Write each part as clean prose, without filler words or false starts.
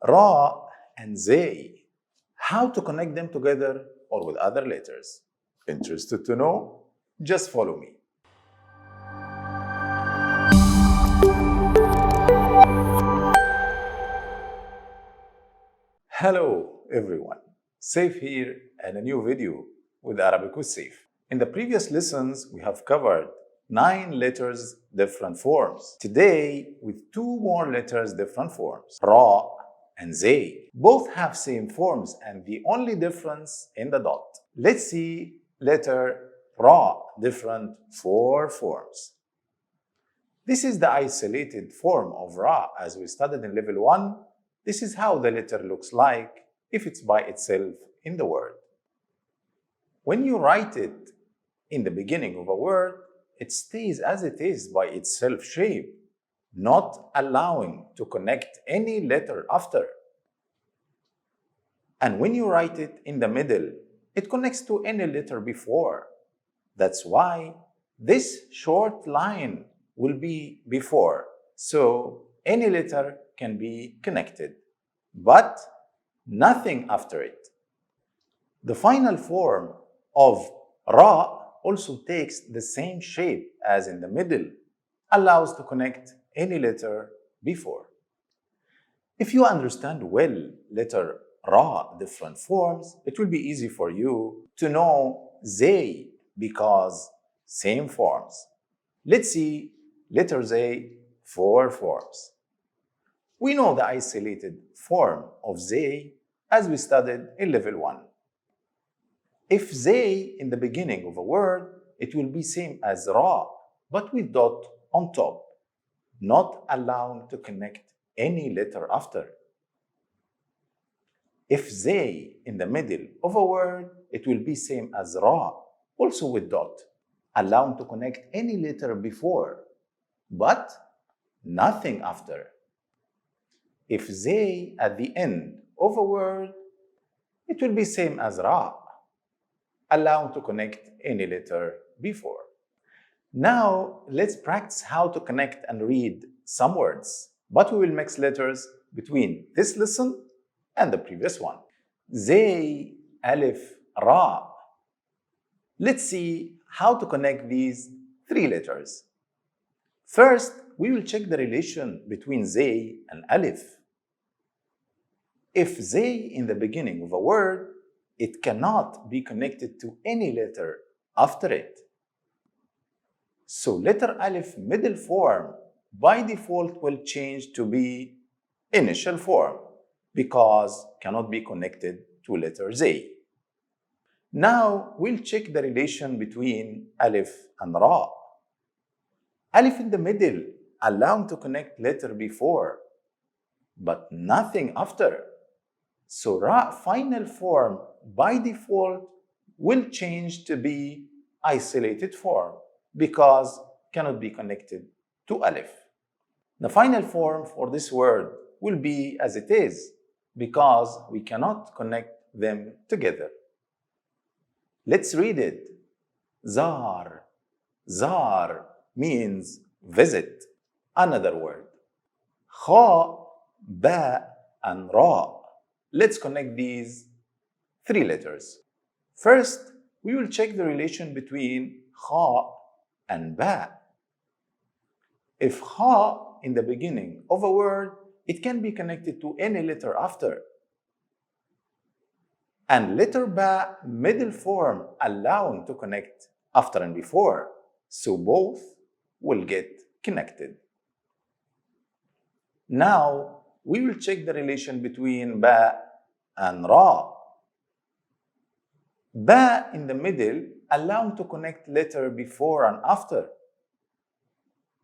Ra and Zay. How to connect them together or with other letters? Interested to know? Just follow me. Hello everyone, Saif here and a new video with Arabic with Saif. In the previous lessons, we have covered 9 letters, different forms. Today, with 2 more letters, different forms, Ra and Zay. Both have same forms and the only difference in the dot. Let's see letter Ra, different 4 forms. This is the isolated form of Ra as we studied in level 1. This is how the letter looks like if it's by itself in the word. When you write it in the beginning of a word, it stays as it is by itself shape, not allowing to connect any letter after. And when you write it in the middle, it connects to any letter before. That's why this short line will be before. So any letter can be connected, but nothing after it. The final form of Ra also takes the same shape as in the middle, allows to connect any letter before. If you understand well letter Ra different forms, it will be easy for you to know Zay because same forms. Let's see letter Zay 4 forms. We know the isolated form of Zay as we studied in level 1. If Zay in the beginning of a word, it will be same as Ra, but with dot on top, not allowing to connect any letter after. If Zay in the middle of a word, it will be same as Ra, also with dot, allowing to connect any letter before, but nothing after. If Zay at the end of a word, it will be same as Ra, allowing to connect any letter before. Now, let's practice how to connect and read some words, but we will mix letters between this lesson and the previous one. Zay, Alif, Ra. Let's see how to connect these 3 letters. First, we will check the relation between Zay and Alif. If Zay in the beginning of a word, it cannot be connected to any letter after it. So letter Alif middle form by default will change to be initial form because cannot be connected to letter Zay. Now we'll check the relation between Alif and Ra. Alif in the middle allowing to connect letter before, but nothing after. So Ra final form by default will change to be isolated form because cannot be connected to Alif. The final form for this word will be as it is because we cannot connect them together. Let's read it. Zar. Zar means visit. Another word. Kha, Ba, and Ra. Let's connect these 3 letters. First, we will check the relation between Kha and Ba. If Kha in the beginning of a word, it can be connected to any letter after. And letter Ba middle form allowing to connect after and before. So both will get connected. Now we will check the relation between Ba and Ra. Ba in the middle allowing to connect letter before and after.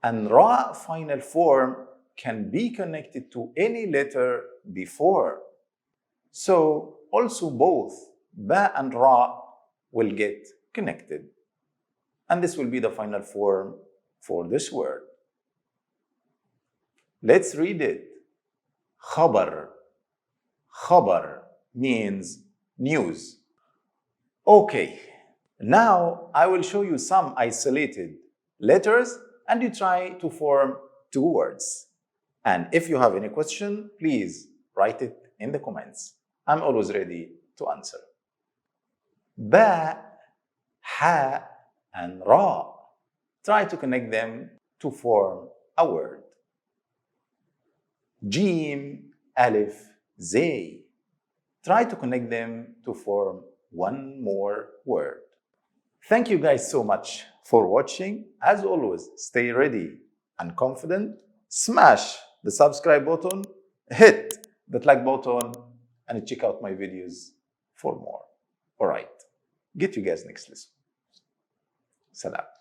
And Ra final form can be connected to any letter before. So also both Ba and Ra will get connected. And this will be the final form for this word. Let's read it. Khabar. Khabar means news. Okay, now I will show you some isolated letters and you try to form 2 words. And if you have any question, please write it in the comments. I'm always ready to answer. Ba, ha, and ra. Try to connect them to form a word. Jim, alif, zay. Try to connect them to form one more word. Thank you guys so much for watching. As always, stay ready and confident. Smash the subscribe button, hit the like button, and check out my videos for more. All right. Get you guys next lesson. Salam.